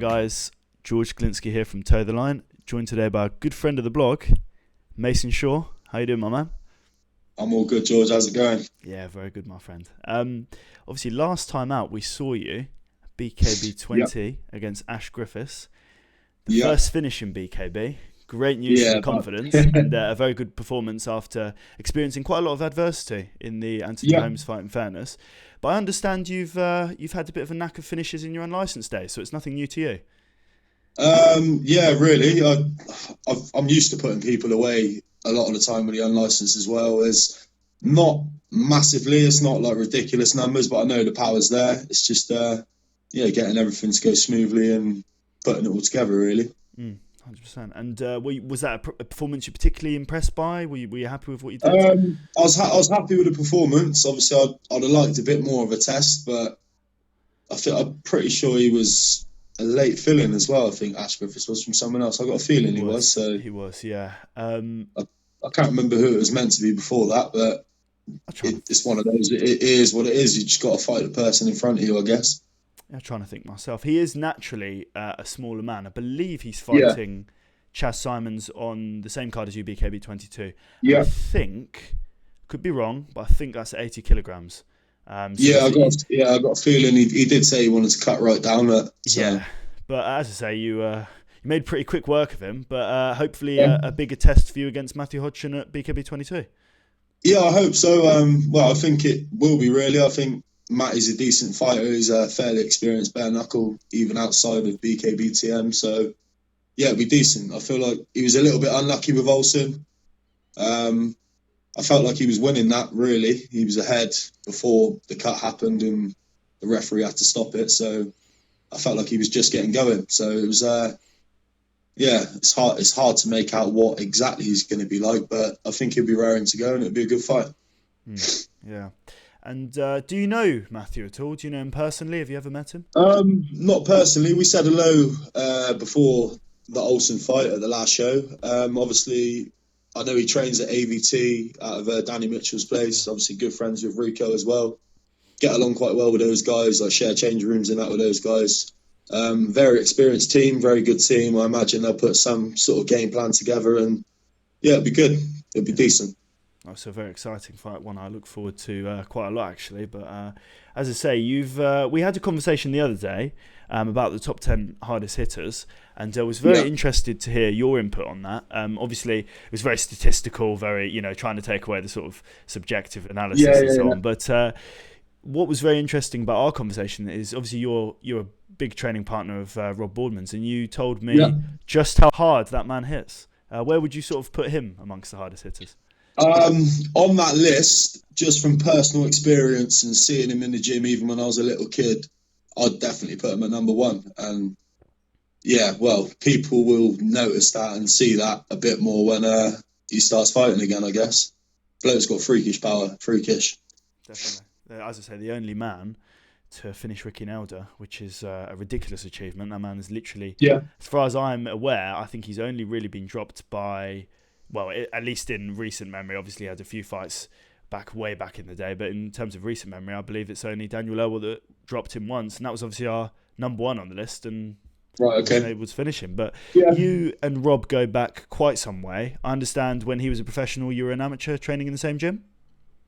guys, George Glinski here from Toe the Line, joined today by a good friend of the blog, Mason Shaw. How you doing, my man? I'm all good, George. How's it going? Yeah, very good, my friend. Obviously, last time out we saw you, BKB 20 against Ash Griffiths. The first finish in BKB. Great news for confidence and a very good performance after experiencing quite a lot of adversity in the Anthony Holmes fight, in fairness. But I understand you've had a bit of a knack of finishes in your unlicensed days, so it's nothing new to you. Yeah, really. I'm used to putting people away a lot of the time with the unlicensed as well. It's not massively, it's not like ridiculous numbers, but I know the power's there. It's just getting everything to go smoothly and putting it all together, really. 100%. And was that a performance you're particularly impressed by? Were you happy with what you did? I was happy with the performance. Obviously, I'd have liked a bit more of a test, but I'm pretty sure he was a late fill-in as well. I think Ash Griffiths was from someone else. I got a feeling he was. So he was, yeah. I can't remember who it was meant to be before that, but it's one of those. It is what it is. You just got to fight the person in front of you, I guess. I'm trying to think myself. He is naturally a smaller man. I believe he's fighting Chaz Simons on the same card as you, BKB 22. Yeah. I think, could be wrong, but I think that's 80 kilograms. I got a feeling he did say he wanted to cut right down that. So. Yeah, but as I say, you made pretty quick work of him. But hopefully a bigger test for you against Matthew Hodgson at BKB 22. Yeah, I hope so. I think it will be really. I think Matt is a decent fighter. He's a fairly experienced bare knuckle, even outside of BKB TM. So, yeah, it'll be decent. I feel like he was a little bit unlucky with Olsen. I felt like he was winning that, really. He was ahead before the cut happened and the referee had to stop it. So, I felt like he was just getting going. So, it was, it's hard to make out what exactly he's going to be like, but I think he'll be raring to go and it'll be a good fight. Yeah. And do you know Matthew at all? Do you know him personally? Have you ever met him? Not personally. We said hello before the Olsen fight at the last show. Obviously, I know he trains at AVT out of Danny Mitchell's place. Obviously, good friends with Rico as well. Get along quite well with those guys. I share change rooms and that with those guys. Very experienced team, very good team. I imagine they'll put some sort of game plan together and, it'll be good. It'll be decent. Oh, so a very exciting fight, one I look forward to quite a lot, actually. But as I say, we had a conversation the other day about the top 10 hardest hitters, and I was very interested to hear your input on that. Obviously, it was very statistical, very, trying to take away the sort of subjective analysis and so on. But what was very interesting about our conversation is obviously you're a big training partner of Rob Boardman's, and you told me just how hard that man hits. Where would you sort of put him amongst the hardest hitters? On that list, just from personal experience and seeing him in the gym even when I was a little kid, I'd definitely put him at number one. And people will notice that and see that a bit more when he starts fighting again, I guess. Bloke's got freakish power, freakish. Definitely. As I say, the only man to finish Ricky Nelder, which is a ridiculous achievement. That man is literally, as far as I'm aware, I think he's only really been dropped by... Well, at least in recent memory, obviously he had a few fights way back in the day, but in terms of recent memory, I believe it's only Daniel Elwell that dropped him once, and that was obviously our number one on the list, and wasn't able to finish him. But you and Rob go back quite some way. I understand when he was a professional, you were an amateur training in the same gym?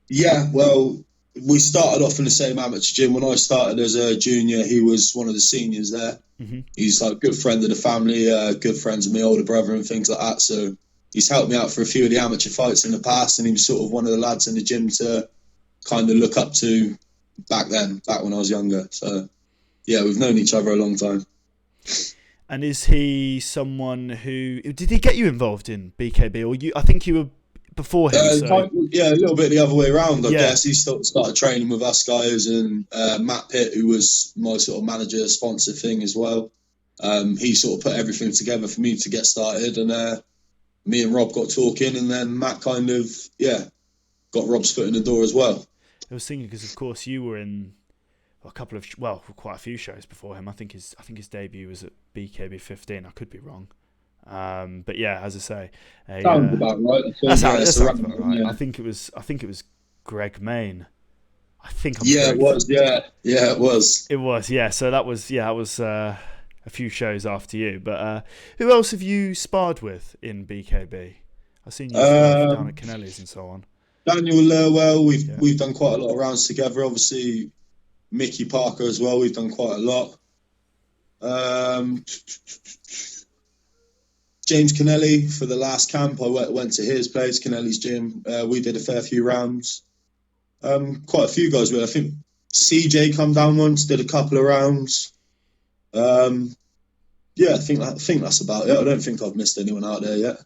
Yeah, well, we started off in the same amateur gym. When I started as a junior, he was one of the seniors there. Mm-hmm. He's like a good friend of the family, good friends of my older brother and things like that, so... He's helped me out for a few of the amateur fights in the past, and he was sort of one of the lads in the gym to kind of look up to back when I was younger. So, we've known each other a long time. And is he someone who... Did he get you involved in BKB? Or I think you were before him. A little bit the other way around, I guess. He started training with us guys, and Matt Pitt, who was my sort of manager, sponsor thing as well. He sort of put everything together for me to get started, and... me and Rob got talking, and then Matt kind of, got Rob's foot in the door as well. I was thinking because, of course, you were in quite a few shows before him. I think his debut was at BKB 15. I could be wrong, but as I say, sounds about right. That sounds about right. Yeah. I think it was Greg Main. I think. It was. Yeah, it was. It was. Yeah. So that was. I was a few shows after you. But who else have you sparred with in BKB? I've seen you spar down at Kennelly's and so on. Daniel Lurwell, we've done quite a lot of rounds together. Obviously, Mickey Parker as well. We've done quite a lot. James Kennelly for the last camp. I went to his place, Kennelly's gym. We did a fair few rounds. Quite a few guys. I think CJ come down once, did a couple of rounds. Yeah, I think that's about it. I don't think I've missed anyone out there yet.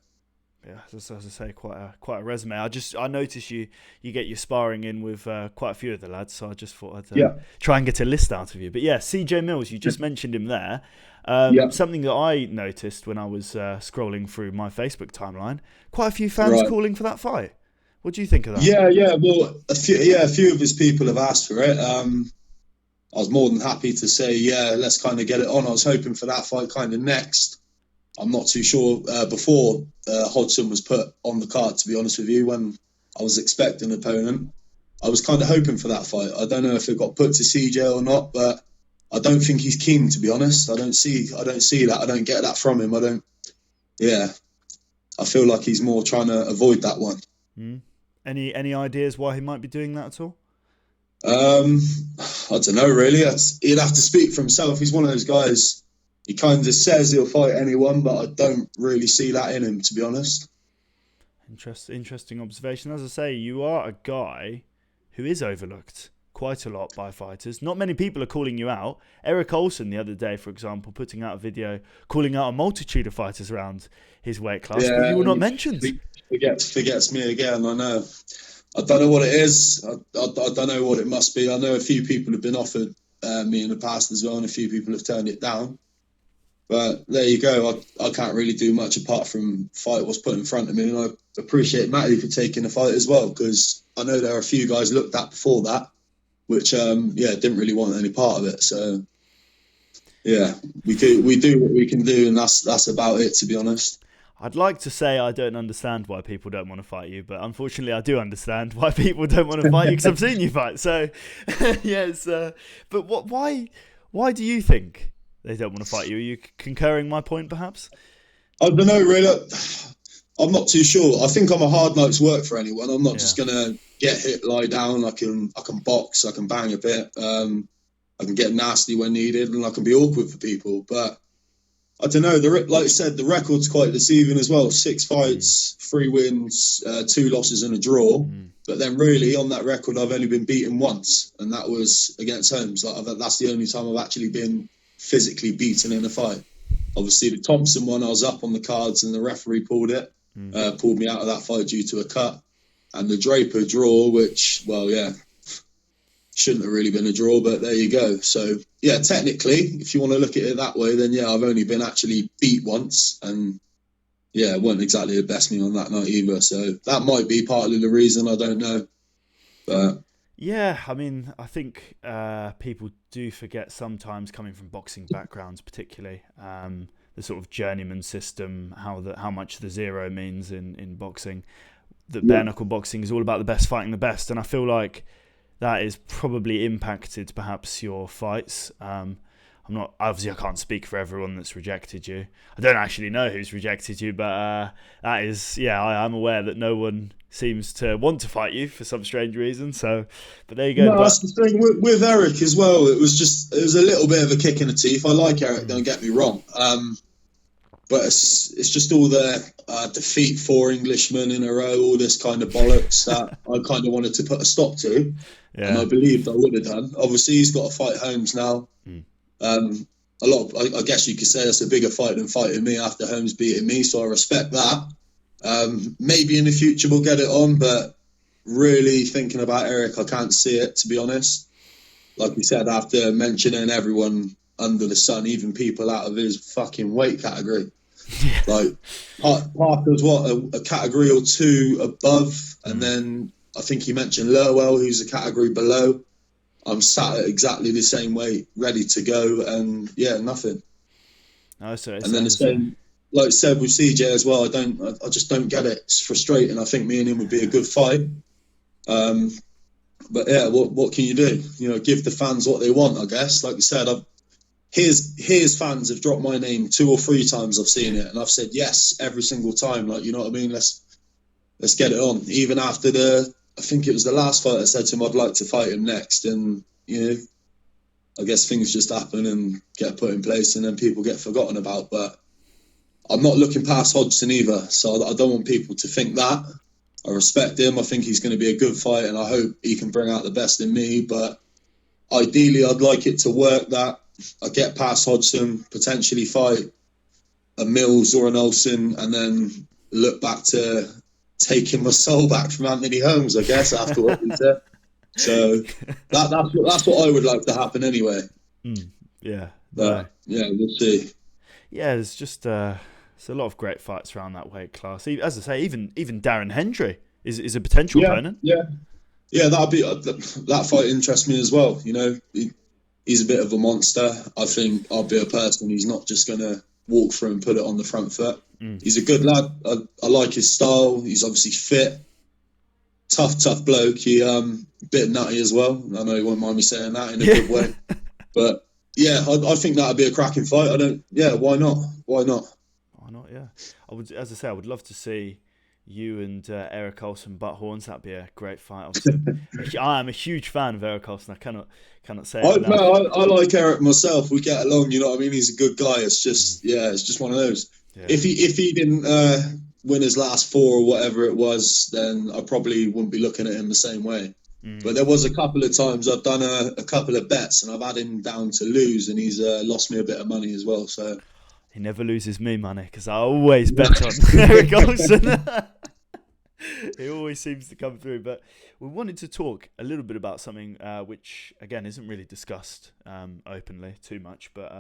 Yeah, as I say, quite a resume. I noticed you get your sparring in with quite a few of the lads, so I just thought I'd try and get a list out of you. But yeah, CJ Mills, you just mentioned him there. Something that I noticed when I was scrolling through my Facebook timeline, quite a few fans calling for that fight. What do you think of that? Yeah. Well, a few of his people have asked for it. I was more than happy to say, let's kind of get it on. I was hoping for that fight kind of next. I'm not too sure before Hodgson was put on the card, to be honest with you, when I was expecting an opponent. I was kind of hoping for that fight. I don't know if it got put to CJ or not, but I don't think he's keen, to be honest. I don't see that. I don't get that from him. I feel like he's more trying to avoid that one. Any ideas why he might be doing that at all? I don't know, really. He'd have to speak for himself. He's one of those guys. He kind of says he'll fight anyone, but I don't really see that in him, to be honest. Interesting observation. As I say, you are a guy who is overlooked quite a lot by fighters. Not many people are calling you out. Eric Olsen the other day, for example, putting out a video calling out a multitude of fighters around his weight class, but you were not mentioned. Forgets me again, I know. I don't know what it is. I don't know what it must be. I know a few people have been offered me in the past as well, and a few people have turned it down. But there you go. I can't really do much apart from fight what's put in front of me. And I appreciate Matty for taking the fight as well, because I know there are a few guys looked at before that, which, didn't really want any part of it. So, yeah, we do what we can do, and that's about it, to be honest. I'd like to say I don't understand why people don't want to fight you, but unfortunately I do understand why people don't want to fight you, because I've seen you fight. So, yes. But why do you think they don't want to fight you? Are you concurring my point, perhaps? I don't know, really. I'm not too sure. I think I'm a hard night's work for anyone. I'm not just gonna get hit, lie down. I can box. I can bang a bit. I can get nasty when needed, and I can be awkward for people. But I don't know. Like I said, the record's quite deceiving as well. 6 fights, 3 wins, 2 losses, and a draw. But then, really, on that record, I've only been beaten once, and that was against Holmes. That's the only time I've actually been physically beaten in a fight. Obviously, the Thompson one, I was up on the cards and the referee pulled me out of that fight due to a cut. And the Draper draw, which, shouldn't have really been a draw, but there you go. So, technically, if you want to look at it that way, then, I've only been actually beat once. And, it wasn't exactly the best me on that night either. So that might be partly the reason, I don't know. But yeah, I mean, I think people do forget sometimes, coming from boxing backgrounds particularly, the sort of journeyman system, how much the zero means in boxing. That bare knuckle boxing is all about the best fighting the best, and I feel like that is probably impacted perhaps your fights. I can't speak for everyone that's rejected you. I don't actually know who's rejected you, but that is, I'm aware that no one seems to want to fight you for some strange reason. So, but there you go. No, that's the thing with Eric as well. It was a little bit of a kick in the teeth. I like Eric, don't get me wrong. But it's just all the defeat 4 Englishmen in a row, all this kind of bollocks that I kind of wanted to put a stop to. Yeah. And I believed I would have done. Obviously, he's got to fight Holmes now. I guess you could say that's a bigger fight than fighting me after Holmes beating me, so I respect that. Maybe in the future we'll get it on, but really thinking about Eric, I can't see it, to be honest. Like you said, after mentioning everyone under the sun, even people out of his fucking weight category. Like Parker's a category or 2 above, and then I think he mentioned Lurwell, who's a category below. I'm sat at exactly the same weight, ready to go, and nothing. No, so and then the same, like I said with CJ as well. I just don't get it. It's frustrating. I think me and him would be a good fight. But what can you do? Give the fans what they want, I guess. Like you said, his fans have dropped my name 2 or 3 times. I've seen it, and I've said yes every single time. Like, you know what I mean? Let's get it on. Even after I think it was the last fight, I said to him I'd like to fight him next, and you know, I guess things just happen and get put in place, and then people get forgotten about. But I'm not looking past Hodgson either, so I don't want people to think that. I respect him. I think he's going to be a good fight, and I hope he can bring out the best in me. But ideally, I'd like it to work that I get past Hodgson, potentially fight a Mills or an Olsen, and then look back to taking my soul back from Anthony Holmes, I guess, after what we said. So that's what I would like to happen anyway. Yeah. But, yeah, we'll see. Yeah, there's just there's a lot of great fights around that weight class. As I say, even Darren Hendry is a potential opponent. Yeah, that fight interests me as well. You know, he's a bit of a monster. I think I'll be a person who's not just going to walk through and put it on the front foot. He's a good lad. I like his style. He's obviously fit, tough bloke. He a bit nutty as well. I know he won't mind me saying that in a good way. But yeah, I think that'd be a cracking fight. Why not? Why not? Yeah, as I say, I would love to see you and Eric Olsen butt horns. That'd be a great fight. Obviously, I am a huge fan of Eric Olsen. I cannot say it enough. I like Eric myself. We get along. You know what I mean? He's a good guy. It's just it's just one of those. Yeah. If he didn't win his last 4 or whatever it was, then I probably wouldn't be looking at him the same way. But there was a couple of times I've done a couple of bets and I've had him down to lose, and he's lost me a bit of money as well. So he never loses me money because I always bet on Eric Olsen. He always seems to come through. But we wanted to talk a little bit about something which, again, isn't really discussed openly too much. But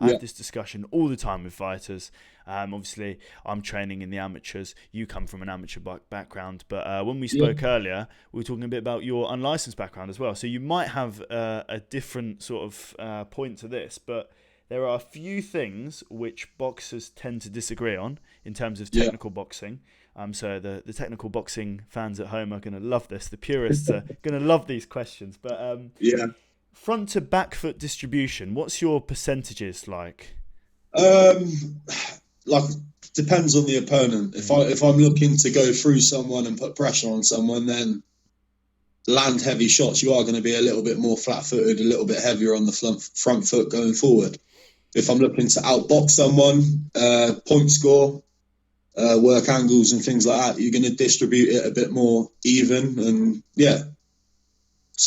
I have this discussion all the time with fighters. Obviously, I'm training in the amateurs. You come from an amateur background. But when we spoke earlier, we were talking a bit about your unlicensed background as well. So you might have a different sort of point to this. But there are a few things which boxers tend to disagree on in terms of technical boxing. So the technical boxing fans at home are going to love this. The purists are going to love these questions. But front to back foot distribution, what's your percentages like? Like, depends on the opponent. If I'm looking to go through someone and put pressure on someone, then land heavy shots, you are going to be a little bit more flat footed, a little bit heavier on the front foot going forward. If I'm looking to outbox someone, point score, work angles and things like that, you're going to distribute it a bit more even. And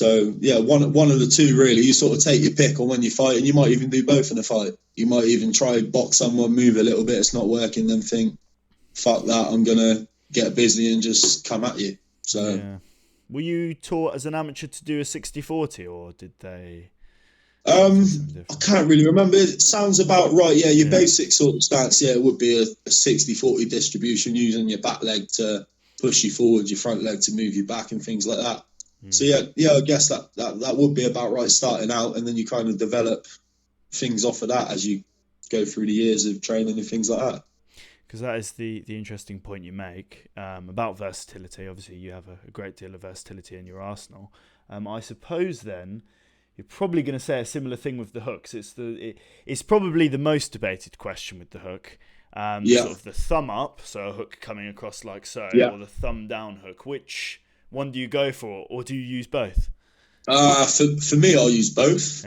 one of the two really. You sort of take your pick on when you fight, and you might even do both in a fight. You might even try box someone, move a little bit, it's not working, then think, fuck that, I'm going to get busy and just come at you. So were you taught as an amateur to do a 60-40, or did they? I can't really remember. It sounds about right. Yeah, your basic sort of stance, it would be a 60-40 distribution, using your back leg to push you forward, your front leg to move you back and things like that. So I guess that would be about right starting out, and then you kind of develop things off of that as you go through the years of training and things like that. Because that is the interesting point you make about versatility. Obviously, you have a great deal of versatility in your arsenal. I suppose then you're probably going to say a similar thing with the hooks. It's probably the most debated question with the hook. Sort of the thumb up, so a hook coming across like so, or the thumb down hook. Which one do you go for, or do you use both? For me, I'll use both.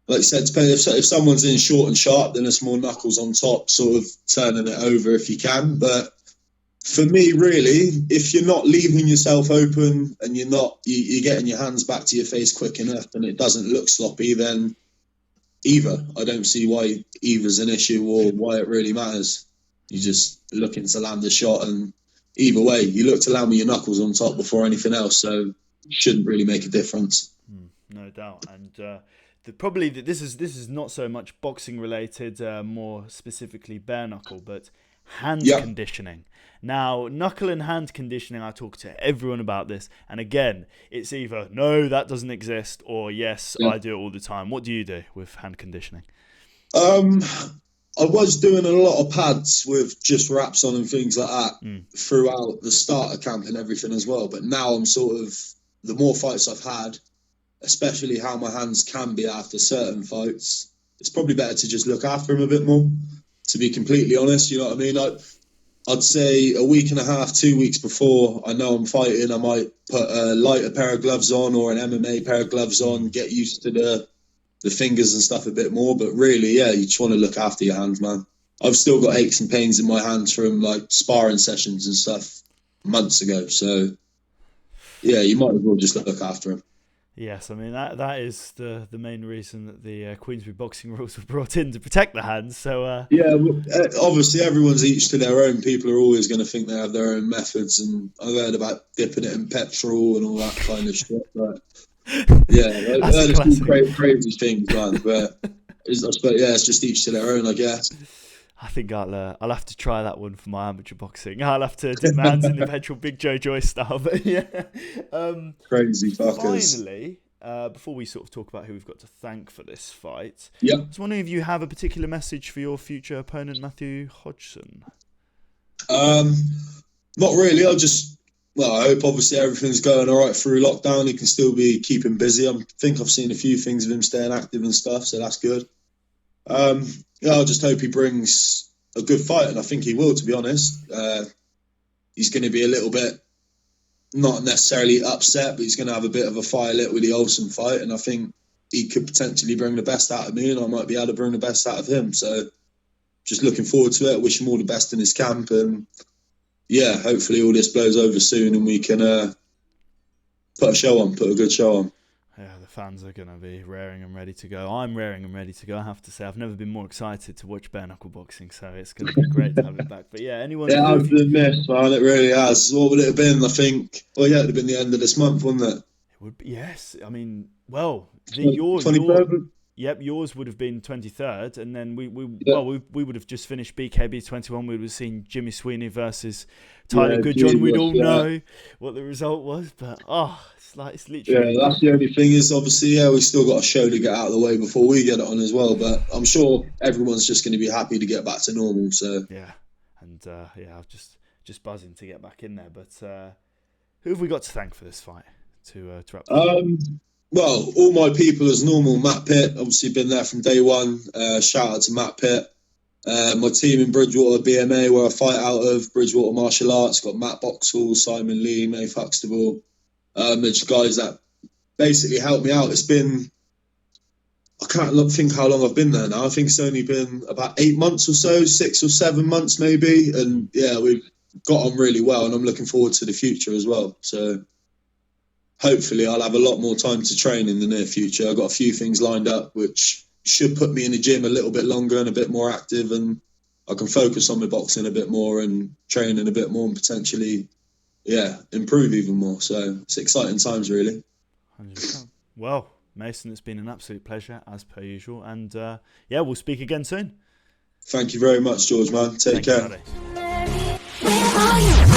Like I said, depending if someone's in short and sharp, then it's more knuckles on top, sort of turning it over if you can. But for me, really, if you're not leaving yourself open and you're getting your hands back to your face quick enough and it doesn't look sloppy, then either. I don't see why either's an issue or why it really matters. You're just looking to land a shot, and either way, you look to land with your knuckles on top before anything else, so it shouldn't really make a difference. No doubt. And this is not so much boxing related, more specifically bare knuckle, but hand conditioning. Now, knuckle and hand conditioning, I talk to everyone about this, and again, it's either no, that doesn't exist, or yes, I do it all the time. What do you do with hand conditioning? I was doing a lot of pads with just wraps on and things like that throughout the starter camp and everything as well. But now I'm sort of, the more fights I've had, especially how my hands can be after certain fights, it's probably better to just look after them a bit more, to be completely honest. You know what I mean? I'd say a week and a half, 2 weeks before I know I'm fighting, I might put a lighter pair of gloves on or an MMA pair of gloves on, get used to the fingers and stuff a bit more. But really, yeah, you just want to look after your hands, man. I've still got aches and pains in my hands from like sparring sessions and stuff months ago. So yeah, you might as well just look after them. Yes, I mean that is the main reason that the Queensbury boxing rules were brought in, to protect the hands. So yeah, well, obviously everyone's each to their own. People are always going to think they have their own methods, and I've heard about dipping it in petrol and all that kind of shit. But yeah, I've heard a few crazy things, man. But it's just each to their own, I guess. I think I'll have to try that one for my amateur boxing. I'll have to dip my hands in the petrol, Big Joe Joyce style. But yeah, crazy fuckers. Finally, before we sort of talk about who we've got to thank for this fight, yeah, I was wondering if you have a particular message for your future opponent, Matthew Hodgson. Not really. I hope obviously everything's going all right through lockdown. He can still be keeping busy. I think I've seen a few things of him staying active and stuff, so that's good. I just hope he brings a good fight, and I think he will, to be honest. He's going to be a little bit, not necessarily upset, but he's going to have a bit of a fire lit with the Olsen fight, and I think he could potentially bring the best out of me, and I might be able to bring the best out of him. So just looking forward to it. Wish him all the best in his camp, and yeah, hopefully all this blows over soon and we can put a good show on. Yeah, the fans are going to be raring and ready to go. I'm raring and ready to go, I have to say. I've never been more excited to watch bare knuckle boxing, so it's going to be great to have it back. But yeah, anyone... Yeah, I've been missed, man. It really has. What would it have been, I think? Well, yeah, it would have been the end of this month, wouldn't it? It would be, yes. I mean, well, yours would have been 23rd, and then we would have just finished BKB 21. We would have seen Jimmy Sweeney versus Tyler Goodjohn. We'd all know what the result was, but it's literally... Yeah, that's the only thing is, obviously, we still got a show to get out of the way before we get it on as well, but I'm sure everyone's just going to be happy to get back to normal, so... Yeah, and I'm just buzzing to get back in there, but who have we got to thank for this fight to wrap up? Well, all my people as normal. Matt Pitt, obviously been there from day one. Shout out to Matt Pitt. My team in Bridgewater, BMA, where I fight out of, Bridgewater Martial Arts, got Matt Boxall, Simon Lee, May Huxtable. It's guys that basically helped me out. It's been, I can't think how long I've been there now. I think it's only been about 8 months or so, 6 or 7 months maybe. And yeah, we've got on really well, and I'm looking forward to the future as well. So hopefully I'll have a lot more time to train in the near future. I've got a few things lined up which should put me in the gym a little bit longer and a bit more active, and I can focus on my boxing a bit more and training a bit more and potentially, improve even more. So it's exciting times, really. 100%. Well, Mason, it's been an absolute pleasure as per usual, and we'll speak again soon. Thank you very much, George, man. Take care. You,